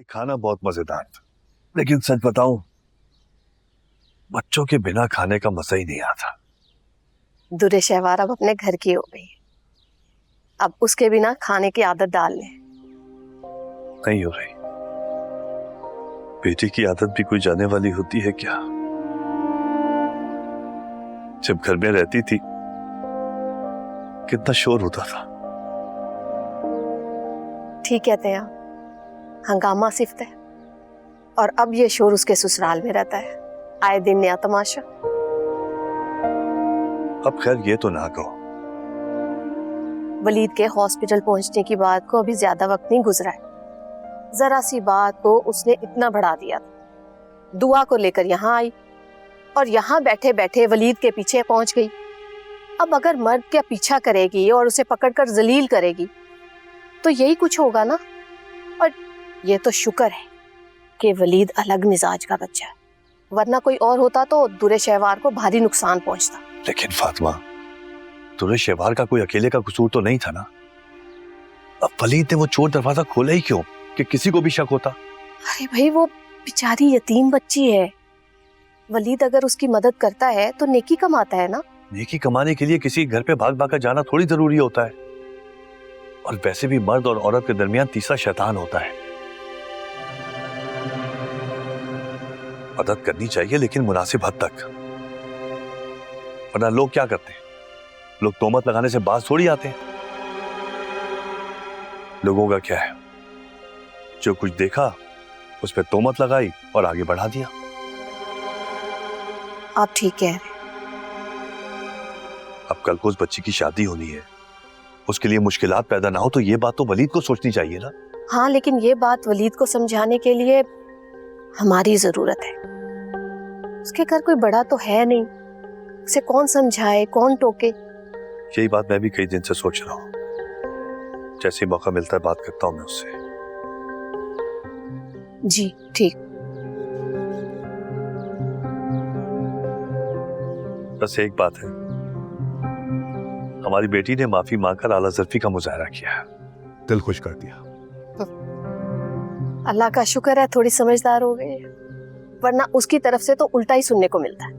खाना बहुत मजेदार था, लेकिन सच बताऊं, बच्चों के बिना खाने का मजा ही नहीं आता। दुरे शहवार अब अपने घर की हो गई, अब उसके बिना खाने की आदत डाल ले। नहीं हो रही। बेटी की आदत भी कोई जाने वाली होती है क्या? जब घर में रहती थी कितना शोर होता था। ठीक कहते हैं, हंगामा सिफ्त है, और अब ये शोर उसके ससुराल में रहता है, आए दिन नया तमाशा। अब खैर ये तो ना कहो। वलीद के हॉस्पिटल पहुंचने की बात को अभी ज्यादा वक्त नहीं गुजरा है, जरा सी बात को उसने इतना बढ़ा दिया। दुआ को लेकर यहाँ आई और यहाँ बैठे बैठे वलीद के पीछे पहुंच गई। अब अगर मर्द का पीछा करेगी और उसे पकड़कर जलील करेगी तो यही कुछ होगा ना। और ये तो शुक्र है कि वलीद अलग मिजाज का बच्चा है, वरना कोई और होता तो दुरे शहवार को भारी नुकसान पहुंचता। लेकिन फातिमा, दुरे शहवार का कोई अकेले का कसूर तो नहीं था ना। अब वलीद ने वो चोर दरवाजा खोला ही क्यों कि किसी को भी शक होता? अरे भाई, वो बेचारी यतीम बच्ची है, वलीद अगर उसकी मदद करता है तो नेकी कमाता है ना। नेकी कमाने के लिए किसी घर पे भाग भाग कर जाना थोड़ी जरूरी होता है। और वैसे भी मर्द और औरत के दरमियान तीसरा शैतान होता है। मदद करनी चाहिए लेकिन मुनासिब हद तक, वरना लोग क्या करते हैं, लोग तोहमत लगाने से बाज थोड़ी आते हैं। लोगों का क्या है, जो कुछ देखा उस पर तोहमत लगाई और आगे बढ़ा दिया। आप ठीक कह रहे हैं। अब कल को उस बच्ची की शादी होनी है, उसके लिए मुश्किलात पैदा ना हो तो ये बात तो वलीद को सोचनी चाहिए ना। हाँ, लेकिन ये बात वलीद को समझाने के लिए हमारी जरूरत है। उसके घर कोई बड़ा तो है नहीं, उसे कौन समझाए, कौन टोके। यही बात मैं भी कई दिन से सोच रहा हूँ। जैसे मौका मिलता है बात करता हूँ मैं उससे। जी ठीक। बस एक बात है, हमारी बेटी ने माफी मांगकर आला ज़र्फी का मुजाहरा किया है, दिल खुश कर दिया। अल्लाह का शुक्र है थोड़ी समझदार हो गई, वरना उसकी तरफ से तो उल्टा ही सुनने को मिलता है।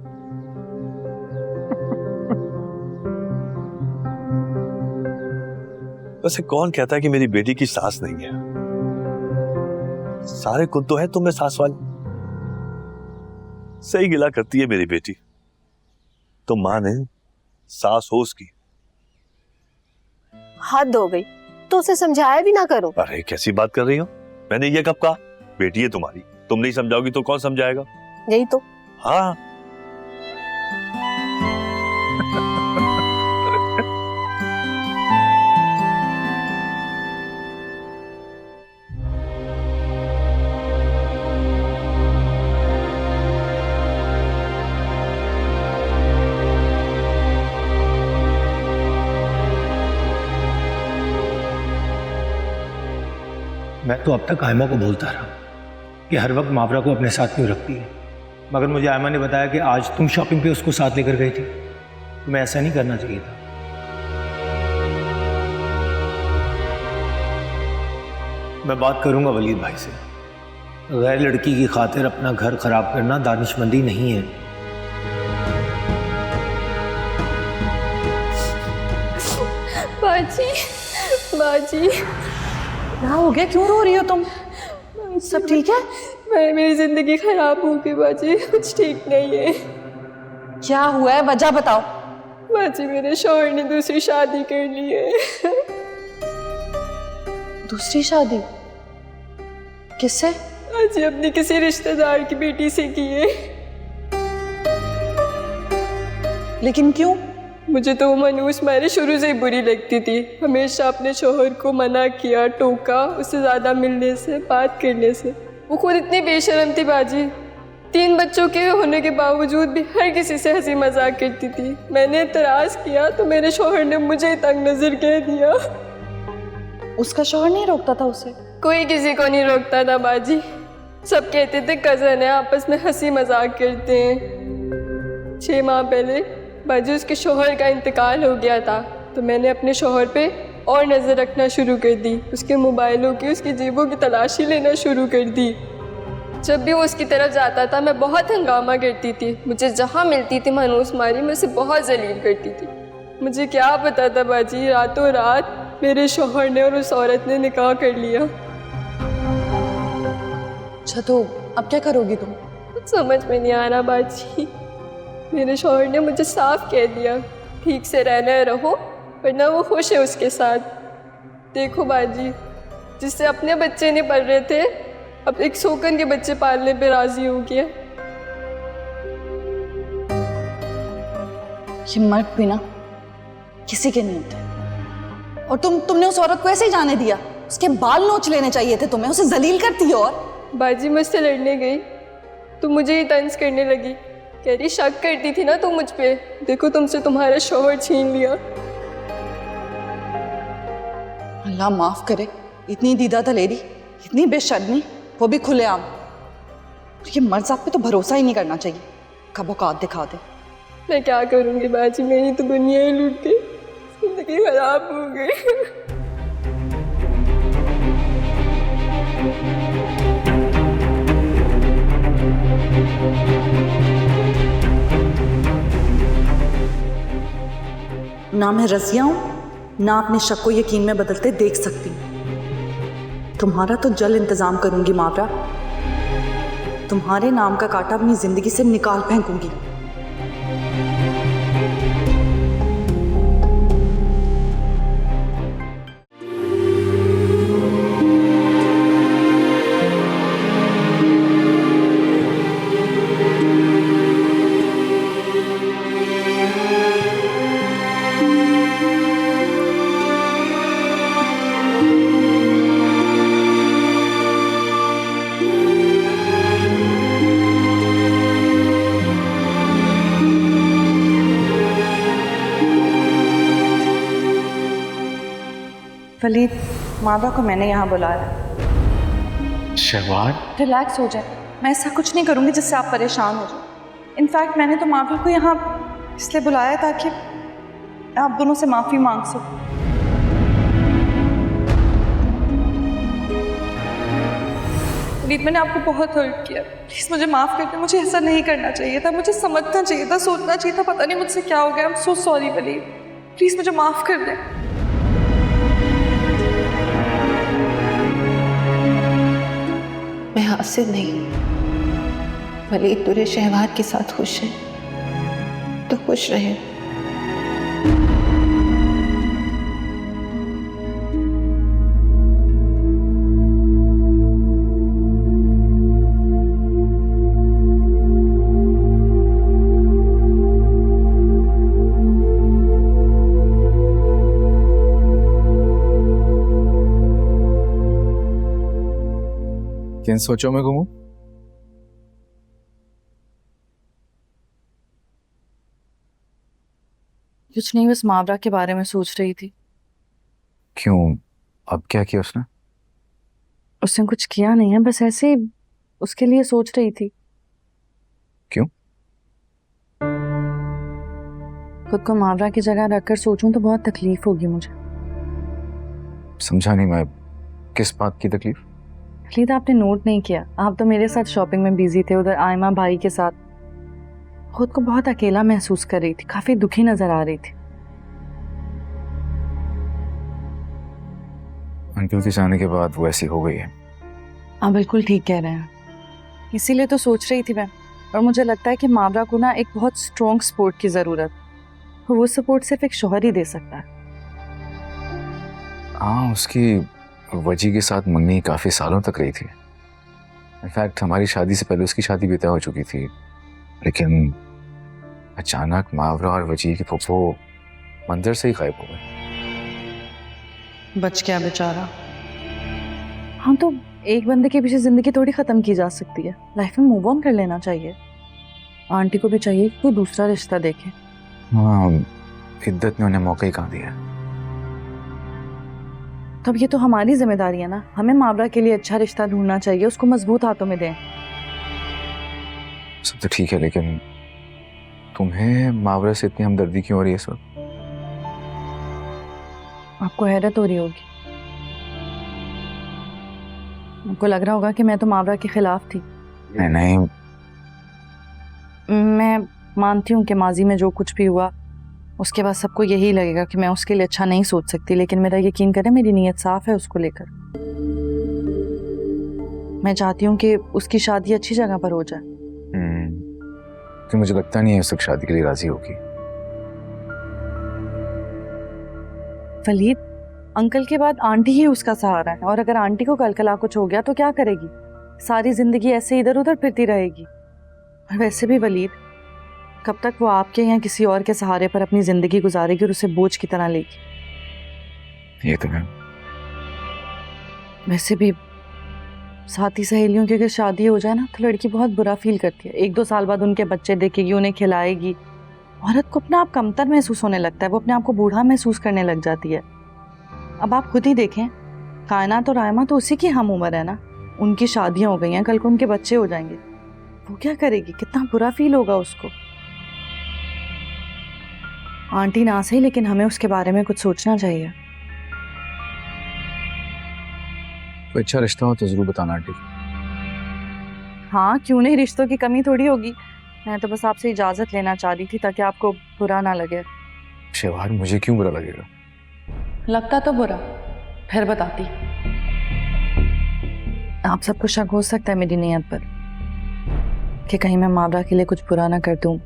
वैसे कौन कहता है कि मेरी बेटी की सास नहीं है? सारे कुत्तों हैं तुम में सास वाली। सही गिला करती है मेरी बेटी। तो मां ने सास हो उसकी। हद हो गई, तो उसे समझाया भी ना करो। अरे कैसी बात कर रही हो, मैंने ये कब कहा? बेटी है तुम्हारी, तुम नहीं समझाओगी तो कौन समझाएगा? यही तो। हाँ। मैं तो अब तक आयमा को बोलता रहा कि हर वक्त मावरा को अपने साथ क्यों रखती है, मगर मुझे आयमा ने बताया कि आज तुम शॉपिंग पे उसको साथ लेकर गई थी। तुम्हें ऐसा नहीं करना चाहिए था। मैं बात करूंगा वलीद भाई से। गैर लड़की की खातिर अपना घर खराब करना दानिशमंदी नहीं है। बाजी, बाजी, क्या हो गया, क्यों रो रही हो तुम? सब ठीक है? मेरी जिंदगी खराब हो गई बाजी, कुछ ठीक नहीं है। क्या हुआ है, वजह बताओ। बाजी, मेरे शौहर ने दूसरी शादी कर ली है। दूसरी शादी? किससे? बाजी, अपनी किसी रिश्तेदार की बेटी से की है। लेकिन क्यों? मुझे तो वो मनूस मारे शुरू से ही बुरी लगती थी। हमेशा अपने शौहर को मना किया, टोका, उससे ज़्यादा मिलने से, बात करने से। वो खुद इतनी बेशर्म थी बाजी, 3 बच्चों के होने के बावजूद भी हर किसी से हंसी मजाक करती थी। मैंने एतराज़ किया तो मेरे शौहर ने मुझे तंग नज़र कह दिया। उसका शौहर नहीं रोकता था उसे? कोई किसी को नहीं रोकता था बाजी। सब कहते थे कज़न है, आपस में हंसी मजाक करते हैं। 6 माह पहले बाजी उसके शौहर का इंतकाल हो गया था, तो मैंने अपने शौहर पे और नज़र रखना शुरू कर दी, उसके मोबाइलों की, उसकी जेबों की तलाशी लेना शुरू कर दी। जब भी वो उसकी तरफ जाता था मैं बहुत हंगामा करती थी, मुझे जहाँ मिलती थी मनूस मारी, मैं उसे बहुत जलील करती थी। मुझे क्या पता था बाजी, रातों रात मेरे शौहर ने और उस औरत ने निकाह कर लिया। अच्छा तो अब क्या करोगी तुम? कुछ समझ में नहीं आ रहा बाजी। मेरे शौहर ने मुझे साफ कह दिया ठीक से रहना रहो, वरना वो खुश है उसके साथ। देखो बाजी, जिससे अपने बच्चे नहीं पल रहे थे, अब एक सोकन के बच्चे पालने पे राजी हो गया। ये मर्द भी ना किसी के नहीं होते। और तुमने उस औरत को ऐसे ही जाने दिया? उसके बाल नोच लेने चाहिए थे तुम्हें, उसे जलील करती हो। और बाजी मुझसे लड़ने गई तो मुझे ही तंज करने लगी, कह रही शक करती थी ना तुम मुझ पे, देखो तुमसे तुम्हारा शौहर छीन लिया। अल्लाह माफ करे, इतनी दीदा दलेरी, इतनी बेशर्मी, वो भी खुलेआम। ये मर्द साहब पे तो भरोसा ही नहीं करना चाहिए, कब औकात दिखा दे। मैं क्या करूँगी बाजी, मेरी तो दुनिया ही लूट गई, जिंदगी खराब हो गई। ना मैं रजिया हूं, ना अपने शक को यकीन में बदलते देख सकती हूं। तुम्हारा तो जल्द इंतजाम करूंगी मावरा, तुम्हारे नाम का कांटा अपनी जिंदगी से निकाल फेंकूंगी। वलीद, मावरा को मैंने यहाँ बुलाया। शहवार, रिलैक्स हो जाए, मैं ऐसा कुछ नहीं करूँगी जिससे आप परेशान हो जाए। इनफैक्ट मैंने तो मावरा को यहाँ इसलिए बुलाया ताकि आप दोनों से माफ़ी मांग सकूं। वलीद, मैंने आपको बहुत हर्ट किया, प्लीज़ मुझे माफ़ कर दें। मुझे ऐसा नहीं करना चाहिए था, मुझे समझना चाहिए था, सोचना चाहिए था। पता नहीं मुझसे क्या हो गया। I am so sorry Walid, please मुझे माफ़ कर दें। मैं हासिल नहीं, वलीद पूरे शहवार के साथ खुश है तो खुश रहे। किन सोचों में घूमूं? कुछ नहीं, बस मावरा के बारे में सोच रही थी। क्यों, अब क्या किया उसने? उसने कुछ किया नहीं है, बस ऐसे ही उसके लिए सोच रही थी। क्यों? खुद को मावरा की जगह रखकर सोचूं तो बहुत तकलीफ होगी मुझे। समझा नहीं मैं, किस बात की तकलीफ? वलीद, आपने नोट नहीं किया, आप तो मेरे साथ शॉपिंग में बिजी थे, उधर आयमा भाई के साथ। खुद को बहुत अकेला महसूस कर रही थी, काफी दुखी नजर आ रही थी। अंकल के जाने के बाद वो ऐसी हो गई है। आप बिल्कुल ठीक कह रहे हैं, इसीलिए तो सोच रही थी मैं। और मुझे लगता है कि मावरा को ना एक बहुत स्ट्रॉन्ग सपोर्ट की जरूरत, वो सपोर्ट सिर्फ एक शौहर ही दे सकता है। हाँ, उसकी वजी के साथ मंगनी काफ़ी सालों तक रही थी। इनफैक्ट हमारी शादी से पहले उसकी शादी भी तय हो चुकी थी, लेकिन अचानक मावरा और वजी के फुफ्फो मंदिर से ही गायब हो गए। बच गया बेचारा। हाँ, तो एक बंदे के पीछे जिंदगी थोड़ी खत्म की जा सकती है, लाइफ में मूव ऑन कर लेना चाहिए। आंटी को भी चाहिए कि कोई दूसरा रिश्ता देखे। हाँ, इद्दत ने उन्हें मौका ही कहाँ दिया। तब ये तो हमारी जिम्मेदारी है ना, हमें मावरा के लिए अच्छा रिश्ता ढूंढना चाहिए, उसको मजबूत हाथों में दें। सब तो ठीक है, लेकिन तुम्हें मावरा से इतनी हमदर्दी क्यों हो रही है इस वक्त? आपको हैरत हो रही होगी, आपको लग रहा होगा कि मैं तो मावरा के खिलाफ थी। नहीं नहीं, मैं मानती हूँ कि माजी में जो कुछ भी हुआ उसके बाद सबको यही लगेगा कि मैं उसके लिए अच्छा नहीं सोच सकती, लेकिन मेरा यकीन करें मेरी नीयत साफ है उसको लेकर। मैं चाहती हूँ कि उसकी शादी अच्छी जगह पर हो जाए। तो मुझे लगता नहीं है उस तक शादी के लिए राजी होगी। वलीद, अंकल के बाद आंटी ही उसका सहारा है, और अगर आंटी को कल कला कुछ हो गया तो क्या करेगी? सारी जिंदगी ऐसे इधर उधर फिरती रहेगी। और वैसे भी वलीद, कब तक वो आपके या किसी और के सहारे पर अपनी जिंदगी गुजारेगी और उसे बोझ की तरह लेगी। ये तो है। वैसे भी साथी सहेलियों की अगर शादी हो जाए ना तो लड़की बहुत बुरा फील करती है। 1-2 साल बाद उनके बच्चे देखेगी, उन्हें खिलाएगी, औरत को अपना आप कमतर महसूस होने लगता है, वो अपने आप को बूढ़ा महसूस करने लग जाती है। अब आप खुद ही देखें, कायनात और आयमा तो उसी की हम उम्र है ना, उनकी शादियां हो गई हैं, कल को उनके बच्चे हो जाएंगे, वो क्या करेगी? कितना बुरा फील होगा उसको। आंटी ना सही, लेकिन हमें उसके बारे में कुछ सोचना चाहिए। कोई अच्छा रिश्ता हो तो जरूर बताना आंटी। हाँ क्यों नहीं, रिश्तों की कमी थोड़ी होगी। मैं तो बस आपसे इजाजत लेना चाह रही थी ताकि आपको बुरा ना लगे। शेवार, मुझे क्यों बुरा लगेगा? लगता तो बुरा, फिर बताती। आप सबको शक हो सकता है मेरी नीयत पर कि कहीं मैं मावरा के लिए कुछ बुरा ना कर दूं,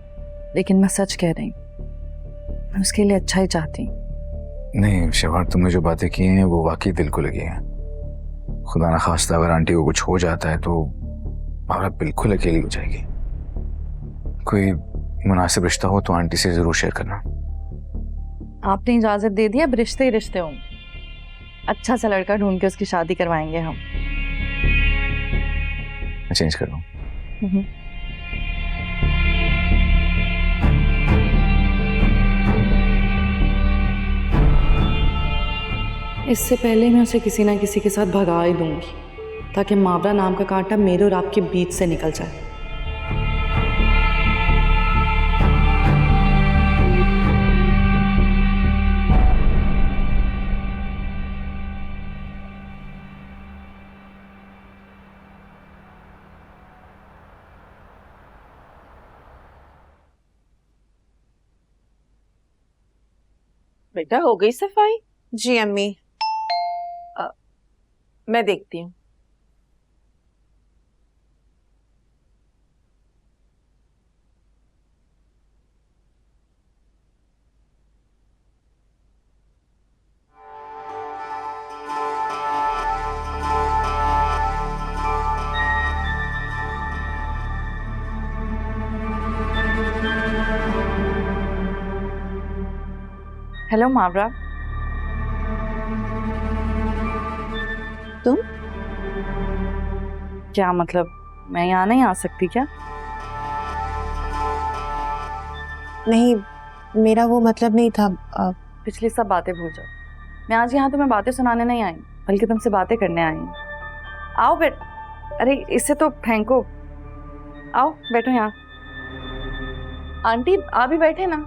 लेकिन मैं सच कह रही हूँ, मैं उसके लिए अच्छा ही चाहती हूँ। नहीं शेवार, तुमने जो बातें की हैं वो वाकई दिल को लगी हैं। खुदा ना खास्ता अगर आंटी को कुछ हो जाता है तो मावरा बिल्कुल अकेली हो जाएगी। कोई मुनासिब रिश्ता हो तो आंटी से जरूर शेयर करना। आपने इजाजत दे दी, अब रिश्ते ही रिश्ते होंगे। अच्छा सा लड़का ढूंढ के उसकी शादी करवाएंगे हम। मैं चेंज कर लूँ। इससे पहले मैं उसे किसी ना किसी के साथ भगा ही दूंगी ताकि मावरा नाम का कांटा मेरे और आपके बीच से निकल जाए। बेटा हो गई सफाई? जी अम्मी। मैं देखती हूँ। हेलो मावरा। तुम? क्या मतलब, मैं यहाँ नहीं आ सकती क्या? नहीं, मेरा वो मतलब नहीं था। पिछली सब बातें भूल जाओ। मैं आज यहाँ तुम्हें बातें सुनाने नहीं आई, बल्कि तुमसे बातें करने आई हूँ। आओ बैठ। अरे इसे तो फेंको। आओ बैठो यहाँ। आंटी आप भी बैठे ना।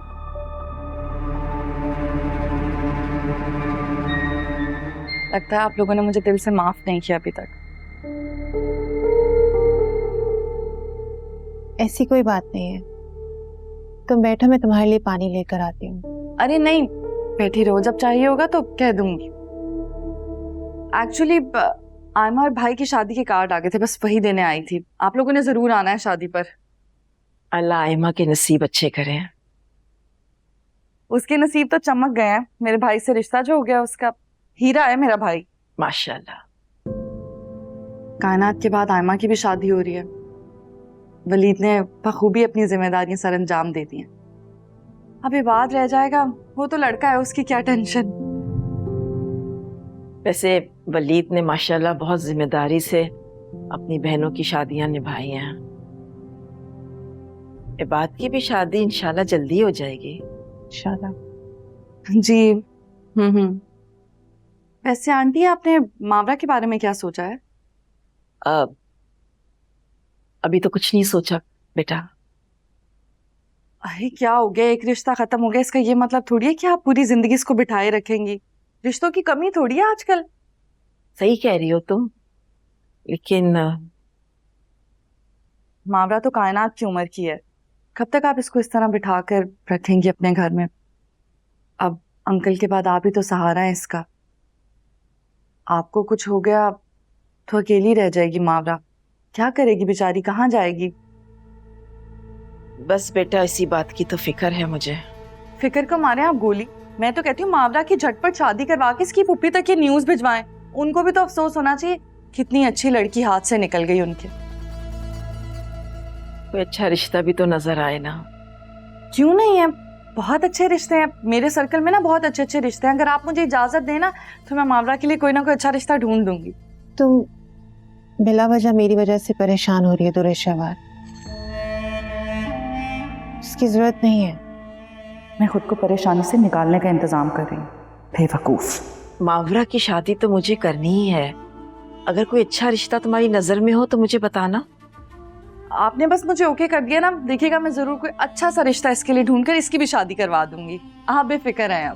लगता है आप लोगों ने मुझे दिल से माफ नहीं किया अभी तक। ऐसी कोई बात नहीं है, तुम बैठो, मैं तुम्हारे लिए पानी लेकर आती हूँ। अरे नहीं, बैठी रहो, जब चाहिए होगा तो कह दूंगी। एक्चुअली आयमा और भाई की शादी के कार्ड आ गए थे, बस वही देने आई थी। आप लोगों ने जरूर आना है शादी पर। अल्लाह आयमा के नसीब अच्छे करें। उसके नसीब तो चमक गए हैं, मेरे भाई से रिश्ता जो हो गया उसका। हीरा है मेरा भाई माशाल्लाह। कायनात के बाद आयमा की भी शादी हो रही है। वलीद ने बखूबी अपनी जिम्मेदारियां सर अंजाम दे दी हैं। अब विवाद रह जाएगा, वो तो लड़का है, उसकी क्या टेंशन। वैसे वलीद ने माशाल्लाह बहुत जिम्मेदारी से अपनी बहनों की शादियां निभाई हैं। इबाद की भी शादी इंशाल्लाह जल्दी हो जाएगी। इंशाल्लाह। जी। वैसे आंटी आपने मावरा के बारे में क्या सोचा है? अभी तो कुछ नहीं सोचा बेटा। अरे क्या हो गया, एक रिश्ता खत्म हो गया, इसका ये मतलब थोड़ी है कि आप पूरी जिंदगी इसको बिठाए रखेंगी। रिश्तों की कमी थोड़ी है आजकल। सही कह रही हो तुम, लेकिन मावरा तो कायनात की उम्र की है, कब तक आप इसको इस तरह बिठा कर रखेंगी अपने घर में? अब अंकल के बाद आप ही तो सहारा है इसका। आपको कुछ हो गया तो अकेली रह जाएगी मावरा, क्या करेगी बेचारी, कहाँ जाएगी? बस बेटा इसी बात की तो फिक्र है मुझे। फिक्र को मारे आप गोली। मैं तो कहती हूँ मावरा की झटपट शादी करवा के इसकी पुप्पी तक ये न्यूज़ भिजवाएं। उनको भी तो अफसोस होना चाहिए, कितनी अच्छी लड़की हाथ से निकल गई उनके। कोई अच्छा रिश्ता भी तो नजर आए ना। क्यों नहीं है, बहुत अच्छे रिश्ते हैं मेरे सर्कल में ना, बहुत अच्छे अच्छे रिश्ते हैं। अगर आप मुझे इजाजत देना तो मैं मावरा के लिए कोई ना कोई अच्छा रिश्ता ढूंढ दूंगी। तुम बिला वजह मेरी वजह से परेशान हो रही है दुरेश शहवार, इसकी जरूरत नहीं है। मैं खुद को परेशानी से निकालने का इंतजाम कर रही हूँ, बेवकूफ। मावरा की शादी तो मुझे करनी ही है। अगर कोई अच्छा रिश्ता तुम्हारी नजर में हो तो मुझे बताना। आपने बस मुझे ओके कर दिया ना, देखिएगा मैं जरूर कोई अच्छा सा रिश्ता इसके लिए ढूंढकर इसकी भी शादी करवा दूंगी। आप बेफिक्र हैं।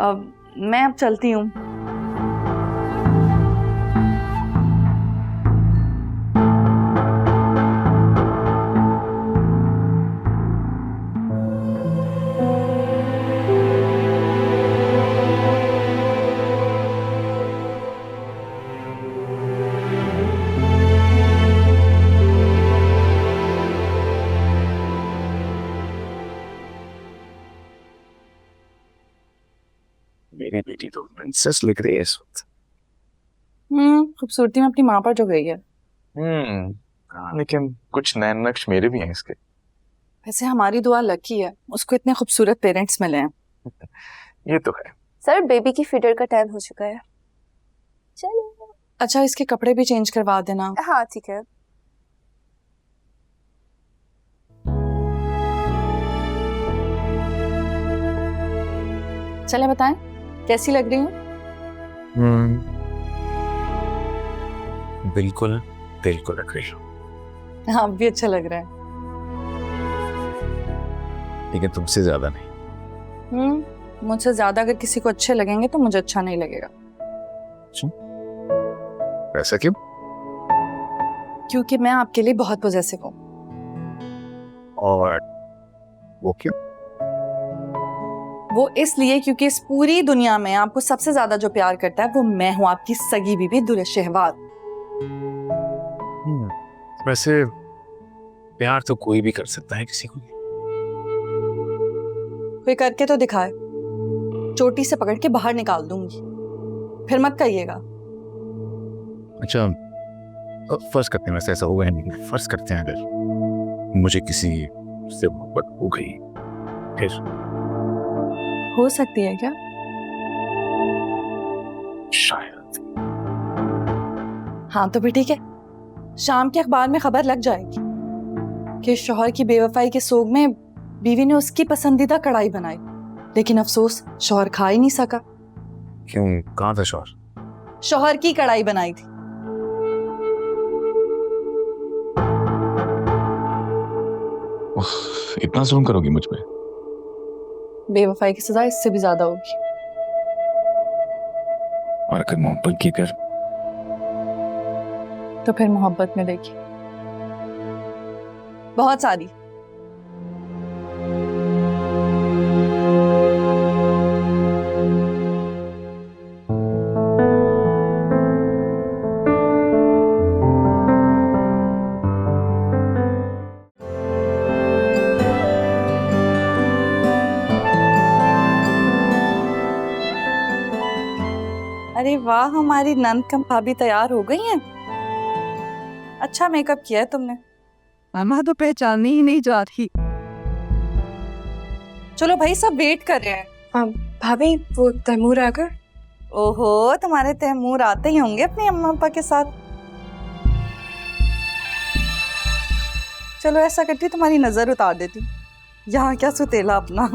अब मैं अब चलती हूँ। मेरी बेटी तो प्रिंसेस लग रही है इस वक्त। खूबसूरती में अपनी माँ पर जो गई है। लेकिन कुछ नए नक्श मेरे भी हैं इसके। वैसे हमारी दुआ लकी है, उसको इतने खूबसूरत पेरेंट्स मिले हैं। ये तो है। सर बेबी की फीडर का टाइम हो चुका है। चलो। अच्छा इसके कपड़े भी चेंज करवा देना। हाँ ठीक है। चले बताएं कैसी लग रही हूँ? बिल्कुल दिल को लग रही हो। हाँ भी अच्छा लग रहा है। लेकिन तुमसे ज्यादा नहीं। मुझसे ज्यादा अगर किसी को अच्छे लगेंगे तो मुझे अच्छा नहीं लगेगा। ऐसा क्यों? क्योंकि मैं आपके लिए बहुत पॉजेसिव हूँ। और वो क्यों? वो इसलिए क्योंकि इस पूरी दुनिया में आपको सबसे ज्यादा जो प्यार करता है वो मैं हूँ, आपकी सगी बीबी दुरेश शहवार। वैसे प्यार तो कोई भी कर सकता है किसी को। कोई करके तो दिखाए, चोटी से पकड़ के बाहर निकाल दूंगी, फिर मत कहिएगा। अच्छा फर्ज करते हैं, वैसे ऐसा होगा नहीं, फर्ज करते हैं अगर मुझे किसी से मोहब्बत हो गई फिर हो सकती है क्या? शायद। हाँ तो भी ठीक है, शाम के अखबार में खबर लग जाएगी कि शौहर की बेवफाई के सोग में बीवी ने उसकी पसंदीदा कढ़ाई बनाई, लेकिन अफसोस शौहर खा ही नहीं सका। क्यों, कहाँ था शौहर? शौहर की कढ़ाई बनाई थी। इतना जुल्म करोगी मुझ पे? बेवफाई की सजा इससे भी ज्यादा होगी। और अगर मोहब्बत की कर तो फिर मोहब्बत में देखिए बहुत सारी। अरे वाह, हमारी नंद कम भाभी तैयार हो गई हैं। अच्छा मेकअप किया है तुमने। मामा तो पहचाननी ही नहीं जा रही। चलो भाई सब वेट कर रहे हैं। भाभी वो तैमूर आ गए। ओहो, तुम्हारे तैमूर आते ही होंगे अपने अम्मा पापा के साथ। चलो ऐसा करती तुम्हारी नजर उतार देती। यहाँ क्या सुतेला अपना,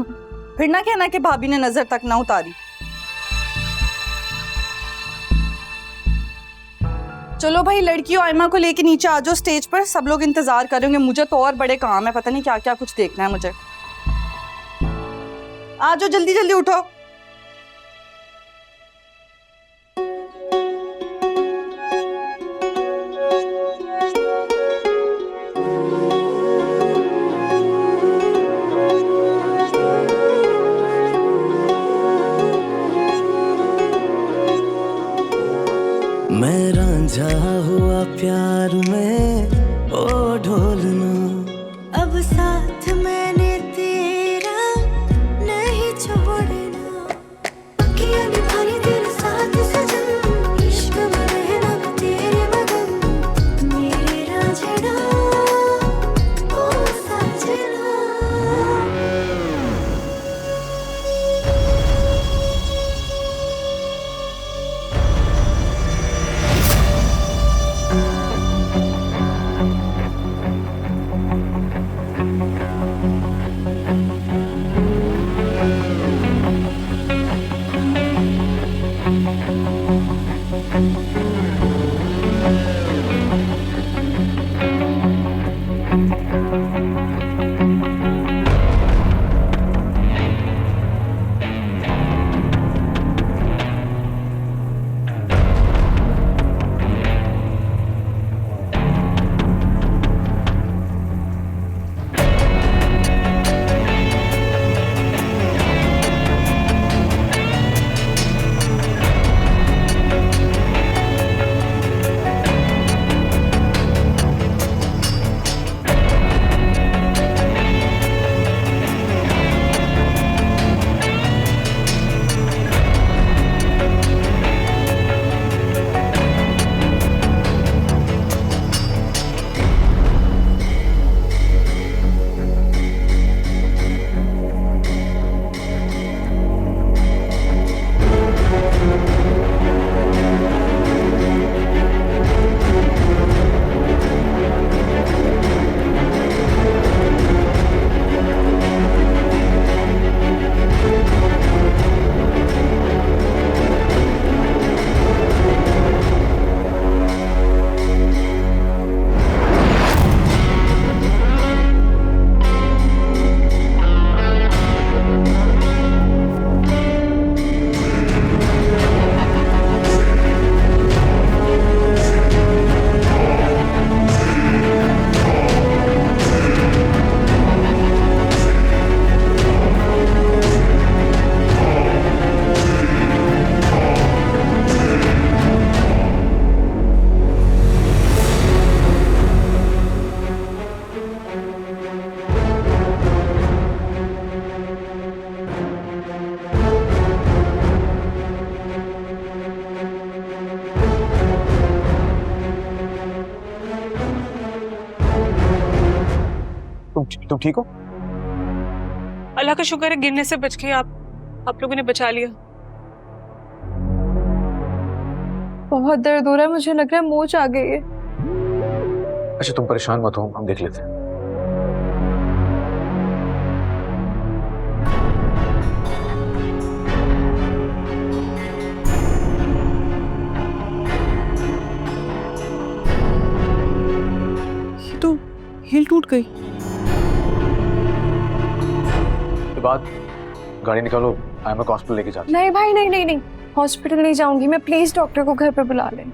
फिर ना कहना कि भाभी ने नजर तक ना उतारी। चलो भाई लड़कियों, आयमा को लेके नीचे आ जाओ स्टेज पर, सब लोग इंतजार करेंगे। मुझे तो और बड़े काम है, पता नहीं क्या क्या कुछ देखना है मुझे। आ जाओ, जल्दी जल्दी उठो। मैं रांझा हुआ प्यार में, ओ ढोलना अब साथ मैंने तेरा नहीं छोड़ना। किया निभाने तेरे साथ सजन, इश्क में रहना मैं तेरे मगन, मेरे रांझना ओ सजना। तुम ठीक हो? अल्लाह का शुक्र है गिरने से बच गए आप लोगों ने बचा लिया। बहुत दर्द हो रहा है, मुझे लग रहा है मोच आ गई है। अच्छा तुम परेशान मत हो, हम देख लेते हैं। ये तो हिल टूट गई। बाद गाड़ी निकालो, आयमा को हॉस्पिटल लेके जाते। नहीं भाई, नहीं नहीं नहीं, हॉस्पिटल नहीं जाऊंगी मैं, प्लीज डॉक्टर को घर पे बुला लें।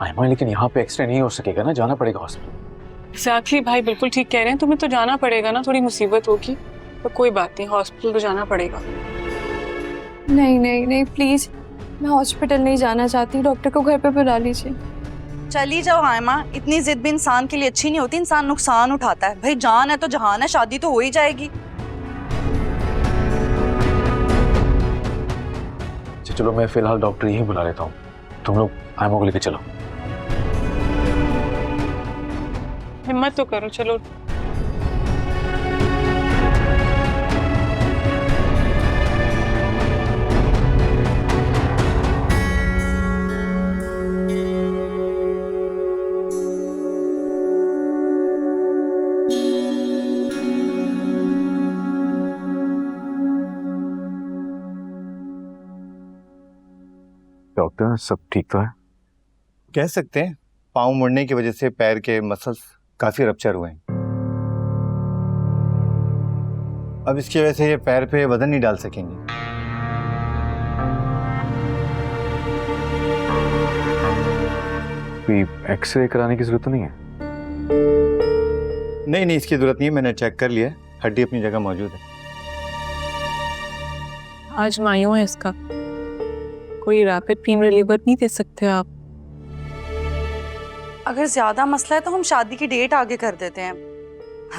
आयमा लेकिन यहाँ पे एक्सरे नहीं हो सकेगा ना, जाना पड़ेगा हॉस्पिटल। एग्जैक्टली भाई, बिल्कुल ठीक कह रहे हैं, तुम्हें तो जाना पड़ेगा ना, थोड़ी मुसीबत होगी तो कोई बात नहीं, हॉस्पिटल तो जाना पड़ेगा। नहीं नहीं नहीं प्लीज, मैं हॉस्पिटल नहीं जाना चाहती, डॉक्टर को घर पे बुला लीजिए। चली जाओ आयमा, इतनी जिद भी इंसान के लिए अच्छी नहीं होती, इंसान नुकसान उठाता है। भाई जान है तो जहान है, शादी तो हो ही जाएगी। चलो मैं फिलहाल डॉक्टर यहीं बुला लेता हूँ, तुम लोग आयमा को लेकर चलो। हिम्मत तो करो, चलो। डॉक्टर सब ठीक तो है? कह सकते हैं, पाँव मुड़ने की वजह से पैर के मसल्स काफी रप्चर हुए हैं। अब इसकी वजह से ये पैर पे वजन नहीं डाल सकेंगे। कोई एक्सरे कराने की जरूरत तो नहीं है? नहीं, इसकी जरूरत नहीं है, मैंने चेक कर लिया है, हड्डी अपनी जगह मौजूद है। आज मायूं है इसका, कोई रैपिड पेन रिलीवर नहीं दे सकते आप? अगर ज्यादा मसला है तो हम शादी की डेट आगे कर देते हैं।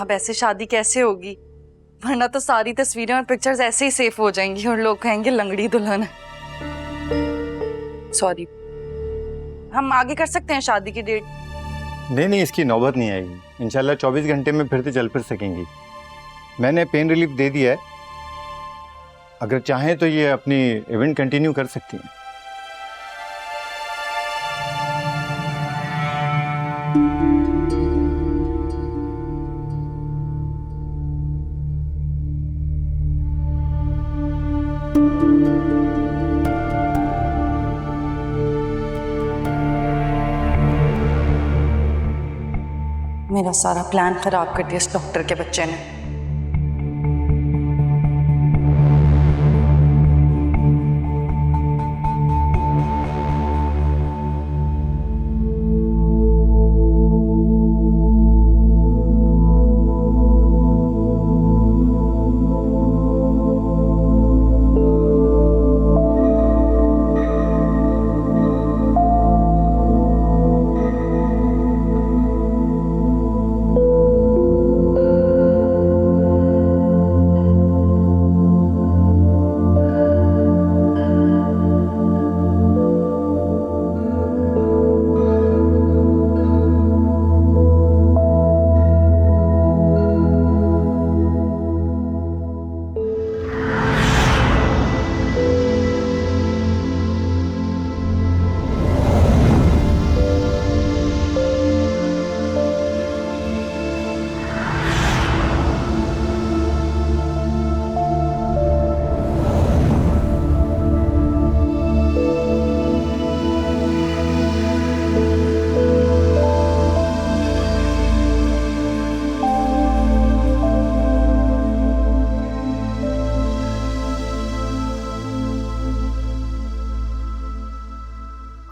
अब ऐसे शादी कैसे होगी, वरना तो सारी तस्वीरें और पिक्चर्स ऐसे ही सेफ हो जाएंगी और लोग कहेंगे लंगड़ी दुल्हन है। सॉरी, हम आगे कर सकते हैं शादी की डेट। नहीं, इसकी नौबत नहीं आएगी। इंशाल्लाह 24 घंटे में फिर से चल फिर सकेंगी। मैंने पेन रिलीफ दे दिया है, अगर चाहें तो ये अपनी इवेंट कंटिन्यू कर सकती हैं। मेरा सारा प्लान खराब कर दिया इस डॉक्टर के बच्चे ने।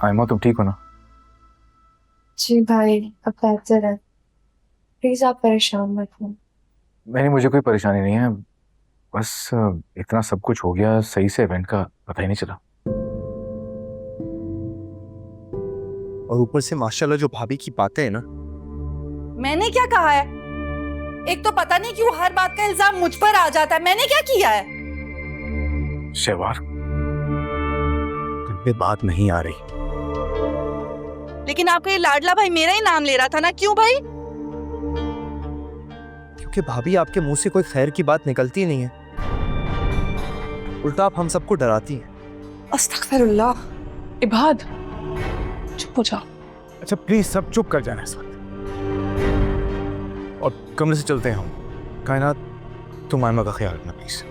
आयमा, तुम ठीक हो ना? जी भाई, अब बेहतर है। प्लीज आप परेशान मत हो। नहीं, मुझे कोई परेशानी नहीं है, बस इतना सब कुछ हो गया, सही से इवेंट का पता ही नहीं चला। और ऊपर से माशाल्लाह जो भाभी की बातें है ना। मैंने क्या कहा है? एक तो पता नहीं क्यों हर बात का इल्जाम मुझ पर आ जाता है। मैंने क्या किया है? शहवार, तुम पे बात नहीं आ रही। लेकिन आपका ये लाडला भाई मेरा ही नाम ले रहा था ना, क्यों भाई? क्योंकि भाभी आपके मुंह से कोई खैर की बात निकलती नहीं है, उल्टा आप हम सबको डराती हैं। अस्तगफिरुल्लाह। इबाद, चुप हो जाओ। अच्छा प्लीज सब चुप कर जाना इस वक्त, और कमरे से चलते हैं हम। कायनात, तुम आयमा का ख्याल रखना प्लीज।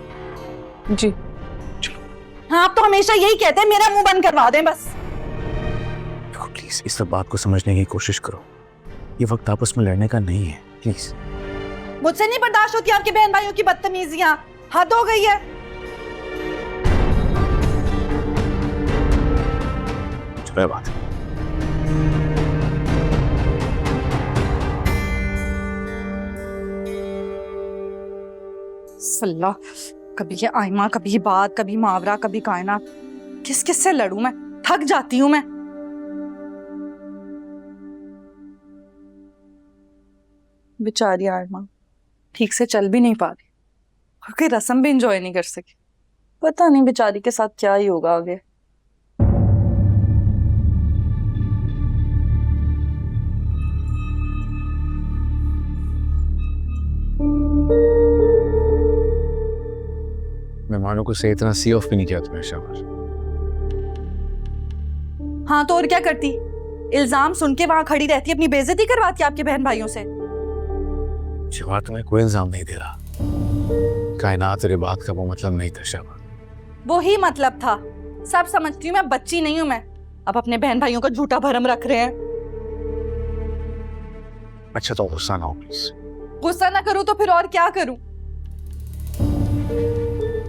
जी हाँ, आप तो हमेशा यही कहते हैं, मेरा मुंह बंद करवा दें बस। देखो प्लीज इस सब बात को समझने की कोशिश करो, ये वक्त आपस में लड़ने का नहीं है, प्लीज। मुझसे नहीं बर्दाश्त होती आपके बहन भाइयों की बदतमीजियां, हद हो गई है। चलो बात। सल्ला, कभी ये आयमा, कभी ये बात, कभी मावरा, कभी कायनात। किस किस से लड़ूं मैं? थक जाती हूं मैं। बेचारी आयमा ठीक से चल भी नहीं पा रही और कोई रस्म भी एंजॉय नहीं कर सकी। पता नहीं बेचारी के साथ क्या ही होगा आगे। मेहमानों को सही इतना सी ऑफ भी नहीं किया तुमने शहवार। हाँ तो और क्या करती? इल्जाम सुन के वहां खड़ी रहती, अपनी बेइज्जती करवाती आपके बहन भाइयों से। शहवार, तुम्हें कोई इल्जाम नहीं दे रहा। कायनात, तेरी बात का वो मतलब नहीं था शहवार। वो ही मतलब था। सब समझती हूँ मैं, बच्ची नहीं हूं मैं। अब अपने बहन भाइयों का झूठा भरम रख रहे हैं। अच्छा तो गुस्सा ना हो प्लीज। गुस्सा ना करूं तो फिर और क्या करूं?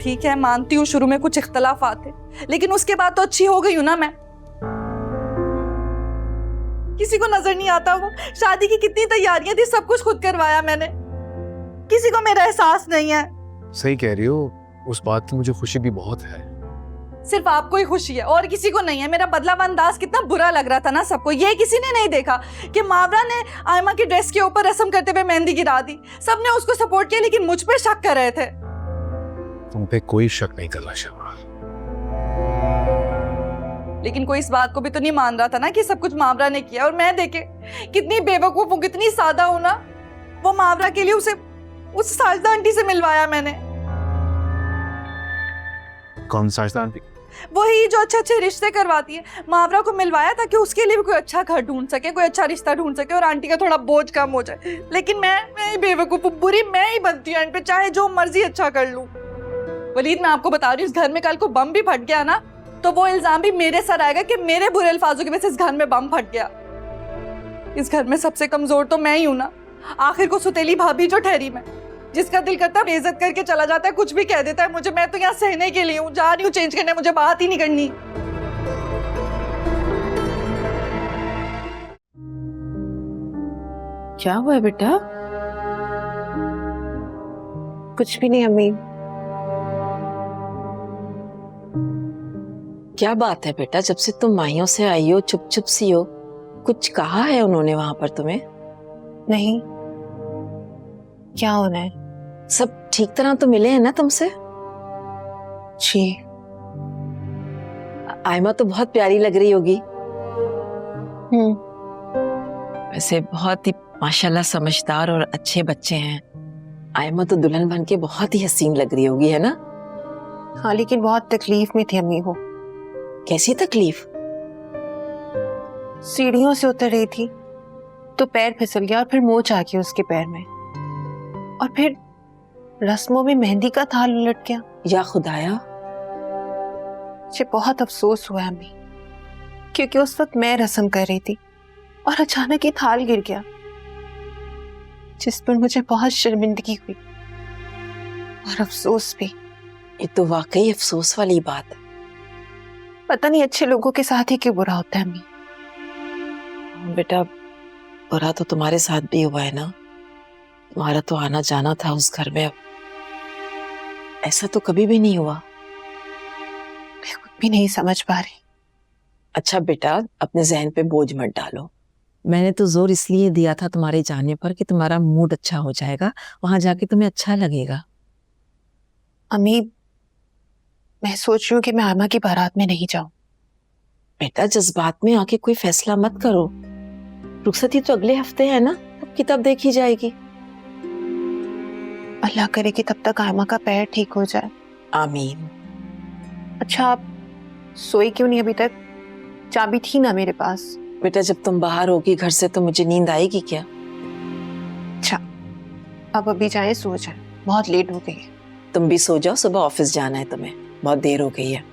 ठीक है, मानती हूँ शुरू में कुछ इख्तलाफात थे, लेकिन उसके बाद तो अच्छी हो गई हूँ ना मैं। किसी को नजर नहीं आता वो शादी की कितनी तैयारियां थी, सब कुछ खुद करवाया मैंने। किसी को मेरा एहसास नहीं है। सही कह रही हो, उस बात की मुझे खुशी भी बहुत है। सिर्फ आपको ही खुशी है और किसी को नहीं है। मेरा बदलाव अंदाज कितना बुरा लग रहा था ना सबको। ये किसी ने नहीं देखा कि मावरा ने आयमा की ड्रेस के ऊपर रस्म करते हुए मेहंदी गिरा दी। सबने उसको सपोर्ट किया, लेकिन मुझ पे शक कर रहे थे। तुम पे कोई शक नहीं कर रहा शहबाज। लेकिन कोई इस बात को भी तो नहीं मान रहा था ना कि सब कुछ मावरा ने किया। और मैं देखे कितनी बेवकूफ हूँ, कितनी सादा हूँ ना। वो मावरा के लिए उस साजदा आंटी से मिलवाया मैंने। कौन साजदा आंटी? वही जो अच्छे अच्छे रिश्ते करवाती है। मावरा को मिलवाया ताकि उसके लिए भी कोई अच्छा घर ढूंढ सके, कोई अच्छा रिश्ता ढूंढ सके और आंटी का थोड़ा बोझ कम हो जाए। लेकिन मैं ही बेवकूफ, बुरी मैं ही बनती हूँ पे, चाहे जो मर्जी अच्छा कर लूं। वलीद, मैं आपको बता रही हूँ, इस घर में कल को बम भी फट गया ना तो वो इल्जाम भी मेरे सर आएगा कि मेरे बुरे अल्फाजों की वजह से इस घर में बम फट गया। इस घर में सबसे कमजोर तो मैं ही हूं ना। आखिर को सुतेली भाभी जो ठहरी मैं, जिसका दिल करता है बेइज्जत करके चला जाता है, कुछ भी कह देता है मुझे। मैं तो यहाँ सहने के लिए हूँ, जा रही हूँ चेंज करने, मुझे बात ही नहीं करनी। क्या हुआ है बेटा? कुछ भी नहीं अम्मी। क्या बात है बेटा, जब से तुम माहियों से आई हो चुप चुप सी हो, कुछ कहा है उन्होंने वहां पर तुम्हें? नहीं, क्या होना है? सब ठीक तरह तो मिले हैं ना तुमसे? जी। आयमा तो बहुत प्यारी लग रही होगी। वैसे बहुत ही माशाल्लाह समझदार और अच्छे बच्चे हैं। आयमा तो दुल्हन बन के बहुत ही हसीन लग रही होगी, है ना? हाँ, लेकिन बहुत तकलीफ में थी अम्मी वो। कैसी तकलीफ? सीढ़ियों से उतर रही थी तो पैर फिसल गया और फिर मोच आ गई उसके पैर में, और फिर रस्मों में मेहंदी का थाल उलट गया। या खुदाया, मुझे बहुत अफसोस हुआ अम्मी, क्योंकि उस वक्त मैं रस्म कर रही थी और अचानक ये थाल गिर गया, जिस पर मुझे बहुत शर्मिंदगी हुई और अफसोस भी। ये तो वाकई अफसोस वाली बात है। पता नहीं अच्छे लोगों के साथ ही क्यों बुरा होता है अम्मी। बेटा, बुरा तो तुम्हारे साथ भी हुआ है ना। तुम्हारा तो आना जाना था उस घर में, अब ऐसा तो कभी भी नहीं हुआ। मैं खुद भी नहीं समझ पा रही। अच्छा बेटा, अपने जहन पे बोझ मत डालो। मैंने तो जोर इसलिए दिया था तुम्हारे जाने पर कि तुम्हारा मूड अच्छा हो जाएगा, वहां जाके तुम्हें अच्छा लगेगा। अम्मी, मैं सोच रही हूँ कि मैं आयमा की बारात में नहीं जाऊं। बेटा, जज्बात में आके कोई फैसला मत करो। रुखसती तो अगले हफ्ते है ना, तब की तब देखी जाएगी। अल्लाह करे कि तब तक आयमा का पैर ठीक हो जाए। आमीन। अच्छा, आप सोई क्यों नहीं अभी तक? चाबी थी ना मेरे पास। बेटा, जब तुम बाहर होगी घर से तो मुझे नींद आएगी क्या? अच्छा, अब अभी जाए, सो जाए, बहुत लेट हो गई है। तुम भी सो जाओ, सुबह ऑफिस जाना है तुम्हें, बहुत देर हो गई है।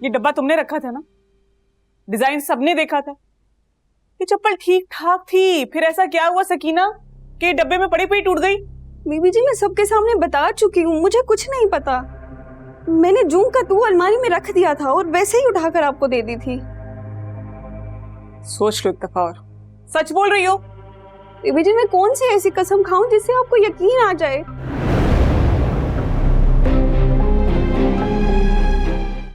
ये डब्बा तुमने रखा था ना? डिजाइन सबने देखा था। ये चप्पल ठीक ठाक थी, फिर ऐसा क्या हुआ सकीना कि डब्बे में पड़ी पड़ी टूट गई? बीबी जी, मैं सबके सामने बता चुकी हूँ, मुझे कुछ नहीं पता। मैंने जूं का तू अलमारी में रख दिया था और वैसे ही उठाकर आपको दे दी थी। सोच लो एक दफा और, सच बोल रही हो? बीबी जी, मैं कौन सी ऐसी कसम खाऊं जिससे आपको यकीन आ जाए?